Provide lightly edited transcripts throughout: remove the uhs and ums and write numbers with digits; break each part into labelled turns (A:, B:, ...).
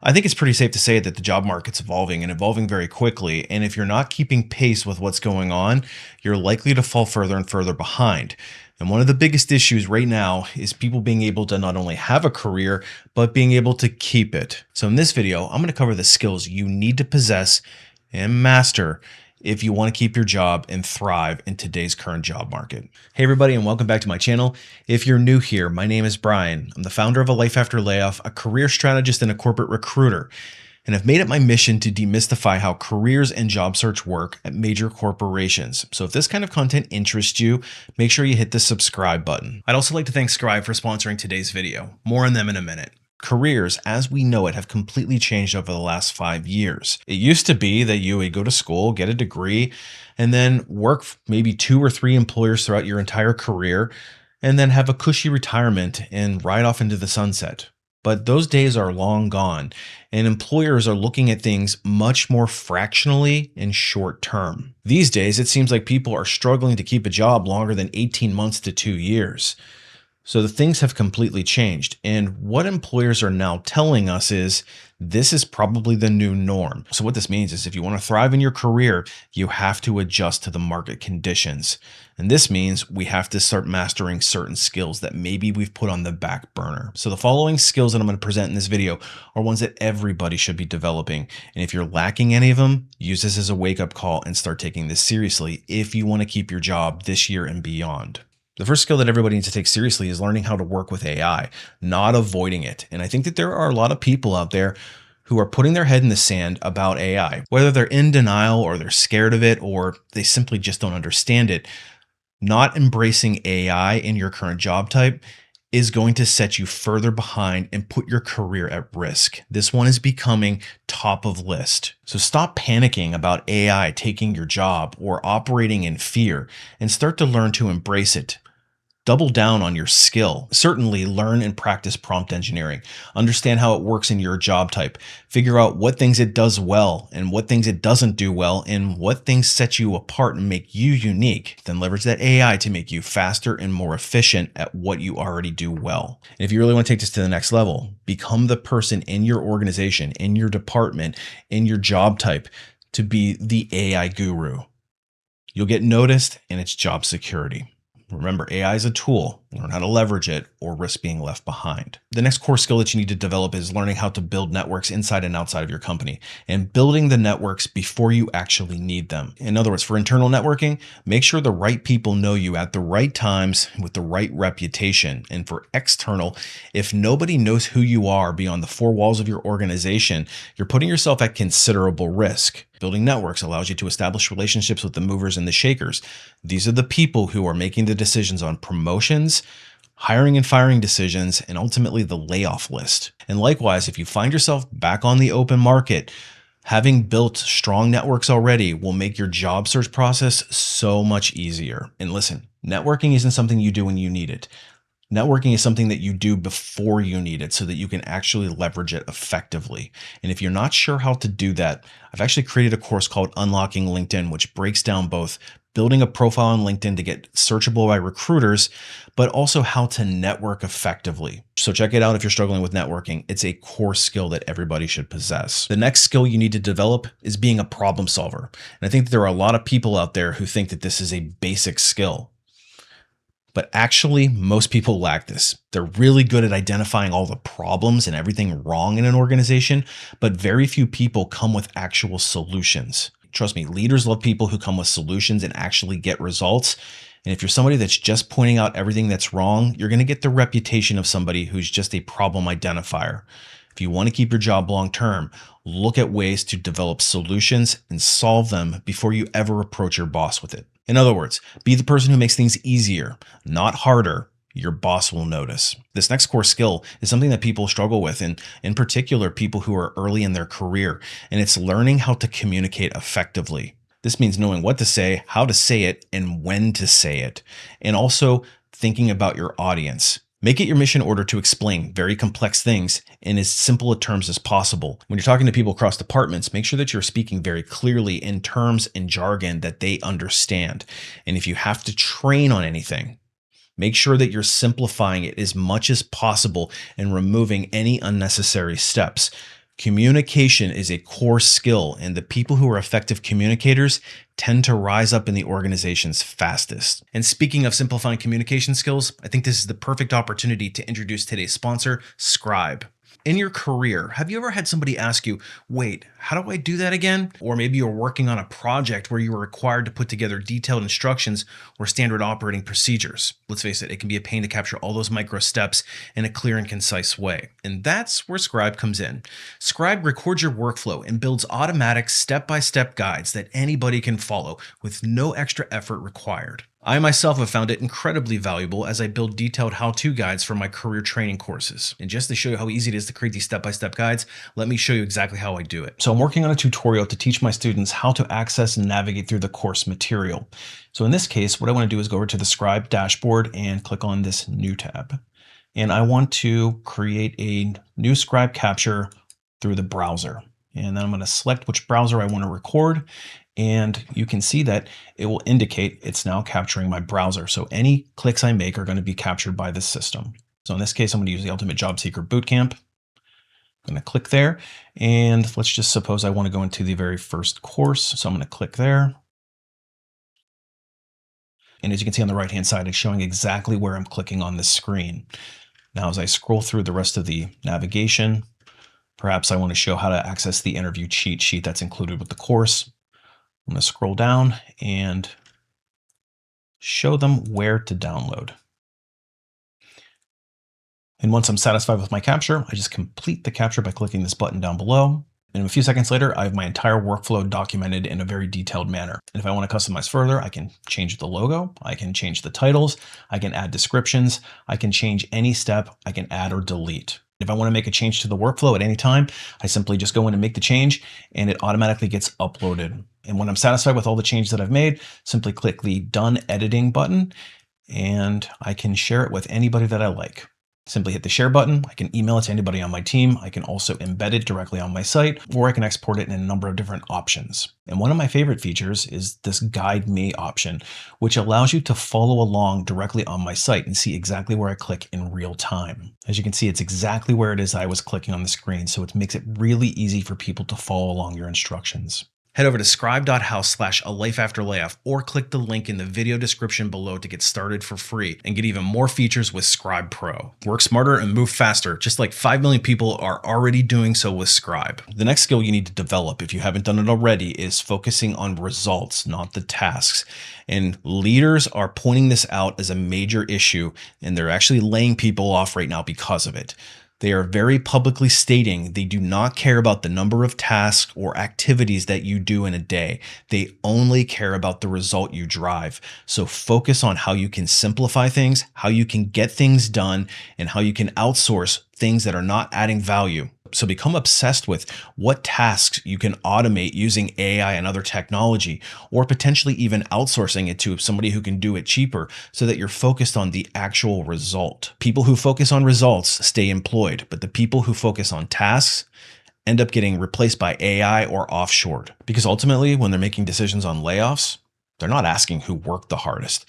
A: I think it's pretty safe to say that the job market's evolving and evolving very quickly. And if you're not keeping pace with what's going on, you're likely to fall further and further behind. And one of the biggest issues right now is people being able to not only have a career, but being able to keep it. So in this video, I'm going to cover the skills you need to possess and master if you want to keep your job and thrive in today's current job market. Hey everybody, and welcome back to my channel. If you're new here, my name is Brian. I'm the founder of A Life After Layoff, a career strategist and a corporate recruiter. And I've made it my mission to demystify how careers and job search work at major corporations. So if this kind of content interests you, make sure you hit the subscribe button. I'd also like to thank Scribe for sponsoring today's video. More on them in a minute. Careers, as we know it, have completely changed over the last 5 years. It used to be that you would go to school, get a degree, and then work maybe 2 or 3 employers throughout your entire career, and then have a cushy retirement and ride off into the sunset. But those days are long gone, and employers are looking at things much more fractionally and short term. These days, it seems like people are struggling to keep a job longer than 18 months to 2 years. So the things have completely changed. And what employers are now telling us is this is probably the new norm. So what this means is if you want to thrive in your career, you have to adjust to the market conditions. And this means we have to start mastering certain skills that maybe we've put on the back burner. So the following skills that I'm going to present in this video are ones that everybody should be developing. And if you're lacking any of them, use this as a wake-up call and start taking this seriously if you want to keep your job this year and beyond. The first skill that everybody needs to take seriously is learning how to work with AI, not avoiding it. And I think that there are a lot of people out there who are putting their head in the sand about AI, whether they're in denial or they're scared of it or they simply just don't understand it. Not embracing AI in your current job type is going to set you further behind and put your career at risk. This one is becoming top of list. So stop panicking about AI taking your job or operating in fear and start to learn to embrace it. Double down on your skill. Certainly learn and practice prompt engineering. Understand how it works in your job type. Figure out what things it does well and what things it doesn't do well and what things set you apart and make you unique. Then leverage that AI to make you faster and more efficient at what you already do well. And if you really want to take this to the next level, become the person in your organization, in your department, in your job type to be the AI guru. You'll get noticed and it's job security. Remember, AI is a tool. Learn how to leverage it or risk being left behind. The next core skill that you need to develop is learning how to build networks inside and outside of your company and building the networks before you actually need them. In other words, for internal networking, make sure the right people know you at the right times with the right reputation. And for external, if nobody knows who you are beyond the 4 walls of your organization, you're putting yourself at considerable risk. Building networks allows you to establish relationships with the movers and the shakers. These are the people who are making the decisions on promotions, hiring and firing decisions, and ultimately the layoff list. And likewise, if you find yourself back on the open market, having built strong networks already will make your job search process so much easier. And listen, networking isn't something you do when you need it. Networking is something that you do before you need it so that you can actually leverage it effectively. And if you're not sure how to do that, I've actually created a course called Unlocking LinkedIn, which breaks down both building a profile on LinkedIn to get searchable by recruiters, but also how to network effectively. So check it out if you're struggling with networking. It's a core skill that everybody should possess. The next skill you need to develop is being a problem solver. And I think that there are a lot of people out there who think that this is a basic skill. But actually, most people lack this. They're really good at identifying all the problems and everything wrong in an organization, but very few people come with actual solutions. Trust me, leaders love people who come with solutions and actually get results. And if you're somebody that's just pointing out everything that's wrong, you're going to get the reputation of somebody who's just a problem identifier. If you want to keep your job long term, look at ways to develop solutions and solve them before you ever approach your boss with it. In other words, be the person who makes things easier, not harder. Your boss will notice. This next core skill is something that people struggle with, and in particular, people who are early in their career, and it's learning how to communicate effectively. This means knowing what to say, how to say it, and when to say it, and also thinking about your audience. Make it your mission order to explain very complex things in as simple a terms as possible. When you're talking to people across departments, make sure that you're speaking very clearly in terms and jargon that they understand. And if you have to train on anything, make sure that you're simplifying it as much as possible and removing any unnecessary steps. Communication is a core skill, and the people who are effective communicators tend to rise up in the organizations fastest. And speaking of simplifying communication skills, I think this is the perfect opportunity to introduce today's sponsor, Scribe. In your career, have you ever had somebody ask you, wait, how do I do that again? Or maybe you're working on a project where you were required to put together detailed instructions or standard operating procedures. Let's face it, it can be a pain to capture all those micro steps in a clear and concise way. And that's where Scribe comes in. Scribe records your workflow and builds automatic step-by-step guides that anybody can follow with no extra effort required. I myself have found it incredibly valuable as I build detailed how-to guides for my career training courses. And just to show you how easy it is to create these step-by-step guides, let me show you exactly how I do it. So I'm working on a tutorial to teach my students how to access and navigate through the course material. So in this case, what I want to do is go over to the Scribe dashboard and click on this new tab. And I want to create a new Scribe capture through the browser. And then I'm going to select which browser I want to record. And you can see that it will indicate it's now capturing my browser. So any clicks I make are going to be captured by this system. So in this case, I'm going to use the Ultimate Job Seeker Bootcamp. I'm going to click there. And let's just suppose I want to go into the very first course. So I'm going to click there. And as you can see on the right-hand side, it's showing exactly where I'm clicking on this screen. Now, as I scroll through the rest of the navigation, perhaps I want to show how to access the interview cheat sheet that's included with the course. I'm going to scroll down and show them where to download. And once I'm satisfied with my capture, I just complete the capture by clicking this button down below. And a few seconds later, I have my entire workflow documented in a very detailed manner. And if I want to customize further, I can change the logo, I can change the titles, I can add descriptions, I can change any step, I can add or delete. If I want to make a change to the workflow at any time, I simply just go in and make the change and it automatically gets uploaded. And when I'm satisfied with all the changes that I've made, simply click the Done Editing button and I can share it with anybody that I like. Simply hit the share button. I can email it to anybody on my team. I can also embed it directly on my site, or I can export it in a number of different options. And one of my favorite features is this Guide Me option, which allows you to follow along directly on my site and see exactly where I click in real time. As you can see, it's exactly where it is I was clicking on the screen, so it makes it really easy for people to follow along your instructions. Head over to scribe.house/alifeafterlayoff or click the link in the video description below to get started for free and get even more features with Scribe Pro. Work smarter and move faster, just like 5 million people are already doing so with Scribe. The next skill you need to develop, if you haven't done it already, is focusing on results, not the tasks. And leaders are pointing this out as a major issue, and they're actually laying people off right now because of it. They are very publicly stating they do not care about the number of tasks or activities that you do in a day. They only care about the result you drive. So focus on how you can simplify things, how you can get things done, and how you can outsource things that are not adding value. So become obsessed with what tasks you can automate using AI and other technology, or potentially even outsourcing it to somebody who can do it cheaper so that you're focused on the actual result. People who focus on results stay employed, but the people who focus on tasks end up getting replaced by AI or offshored. Because ultimately, when they're making decisions on layoffs, they're not asking who worked the hardest.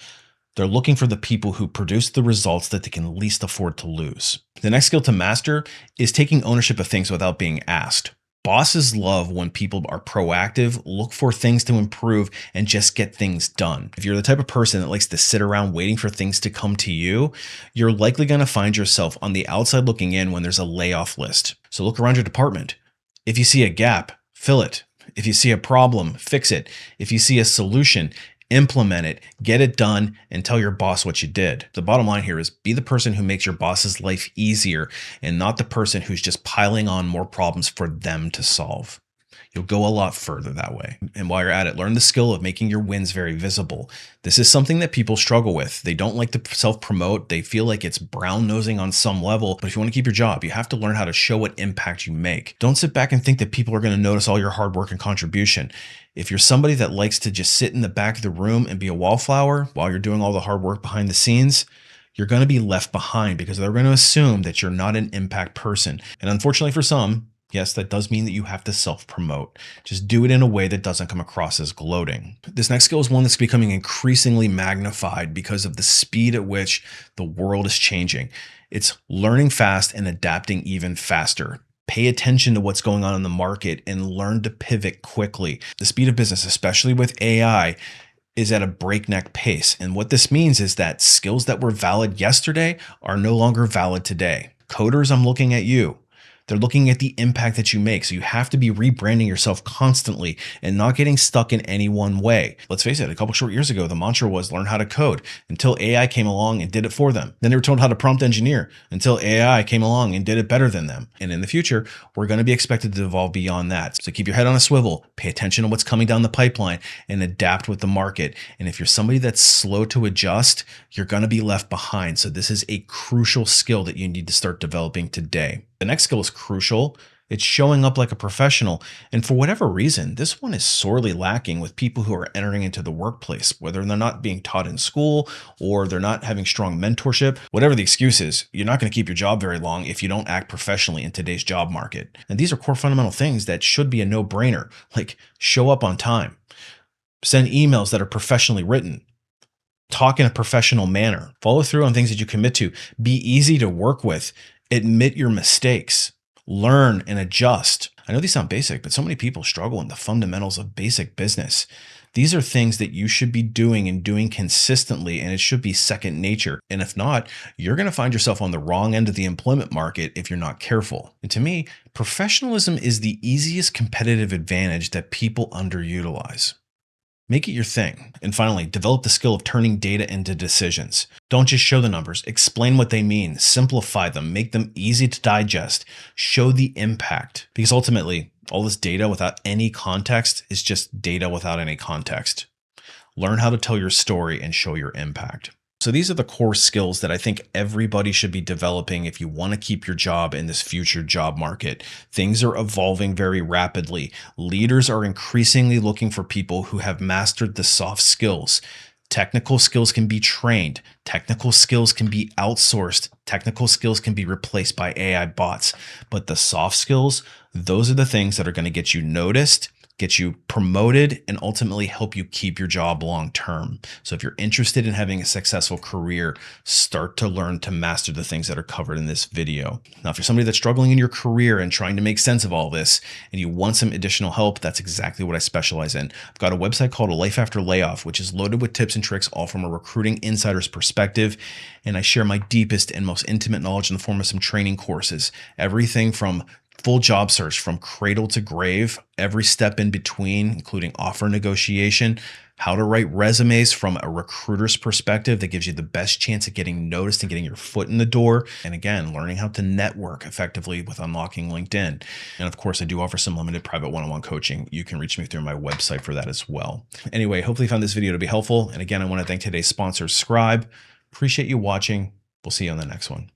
A: They're looking for the people who produce the results that they can least afford to lose. The next skill to master is taking ownership of things without being asked. Bosses love when people are proactive, look for things to improve, and just get things done. If you're the type of person that likes to sit around waiting for things to come to you, you're likely going to find yourself on the outside looking in when there's a layoff list. So look around your department. If you see a gap, fill it. If you see a problem, fix it. If you see a solution, implement it, get it done, and tell your boss what you did. The bottom line here is be the person who makes your boss's life easier and not the person who's just piling on more problems for them to solve. You'll go a lot further that way. And while you're at it, learn the skill of making your wins very visible. This is something that people struggle with. They don't like to self-promote. They feel like it's brown-nosing on some level. But if you want to keep your job, you have to learn how to show what impact you make. Don't sit back and think that people are going to notice all your hard work and contribution. If you're somebody that likes to just sit in the back of the room and be a wallflower while you're doing all the hard work behind the scenes, you're going to be left behind because they're going to assume that you're not an impact person. And unfortunately for some, yes, that does mean that you have to self-promote. Just do it in a way that doesn't come across as gloating. This next skill is one that's becoming increasingly magnified because of the speed at which the world is changing. It's learning fast and adapting even faster. Pay attention to what's going on in the market and learn to pivot quickly. The speed of business, especially with AI, is at a breakneck pace. And what this means is that skills that were valid yesterday are no longer valid today. Coders, I'm looking at you. They're looking at the impact that you make. So you have to be rebranding yourself constantly and not getting stuck in any one way. Let's face it, a couple short years ago, the mantra was learn how to code until AI came along and did it for them. Then they were told how to prompt engineer until AI came along and did it better than them. And in the future, we're going to be expected to evolve beyond that. So keep your head on a swivel, pay attention to what's coming down the pipeline, and adapt with the market. And if you're somebody that's slow to adjust, you're going to be left behind. So this is a crucial skill that you need to start developing today. The next skill is crucial. It's showing up like a professional. And for whatever reason, this one is sorely lacking with people who are entering into the workplace, whether they're not being taught in school or they're not having strong mentorship. Whatever the excuse is, you're not going to keep your job very long if you don't act professionally in today's job market. And these are core fundamental things that should be a no-brainer, like show up on time, send emails that are professionally written, talk in a professional manner, follow through on things that you commit to, be easy to work with, admit your mistakes, learn and adjust. I know these sound basic, but so many people struggle in the fundamentals of basic business. These are things that you should be doing and doing consistently, and it should be second nature. And if not, you're going to find yourself on the wrong end of the employment market if you're not careful. And to me, professionalism is the easiest competitive advantage that people underutilize. Make it your thing. And finally, develop the skill of turning data into decisions. Don't just show the numbers, explain what they mean, simplify them, make them easy to digest, show the impact. Because ultimately, all this data without any context is just data without any context. Learn how to tell your story and show your impact. So these are the core skills that I think everybody should be developing if you want to keep your job in this future job market. Things are evolving very rapidly. Leaders are increasingly looking for people who have mastered the soft skills. Technical skills can be trained. Technical skills can be outsourced. Technical skills can be replaced by AI bots. But the soft skills, those are the things that are going to get you noticed, get you promoted, and ultimately help you keep your job long term. So if you're interested in having a successful career, start to learn to master the things that are covered in this video. Now, if you're somebody that's struggling in your career and trying to make sense of all this, and you want some additional help, that's exactly what I specialize in. I've got a website called Life After Layoff, which is loaded with tips and tricks, all from a recruiting insider's perspective. And I share my deepest and most intimate knowledge in the form of some training courses, everything from full job search from cradle to grave, every step in between, including offer negotiation, how to write resumes from a recruiter's perspective that gives you the best chance at getting noticed and getting your foot in the door. And again, learning how to network effectively with unlocking LinkedIn. And of course, I do offer some limited private one-on-one coaching. You can reach me through my website for that as well. Anyway, hopefully you found this video to be helpful. And again, I want to thank today's sponsor, Scribe. Appreciate you watching. We'll see you on the next one.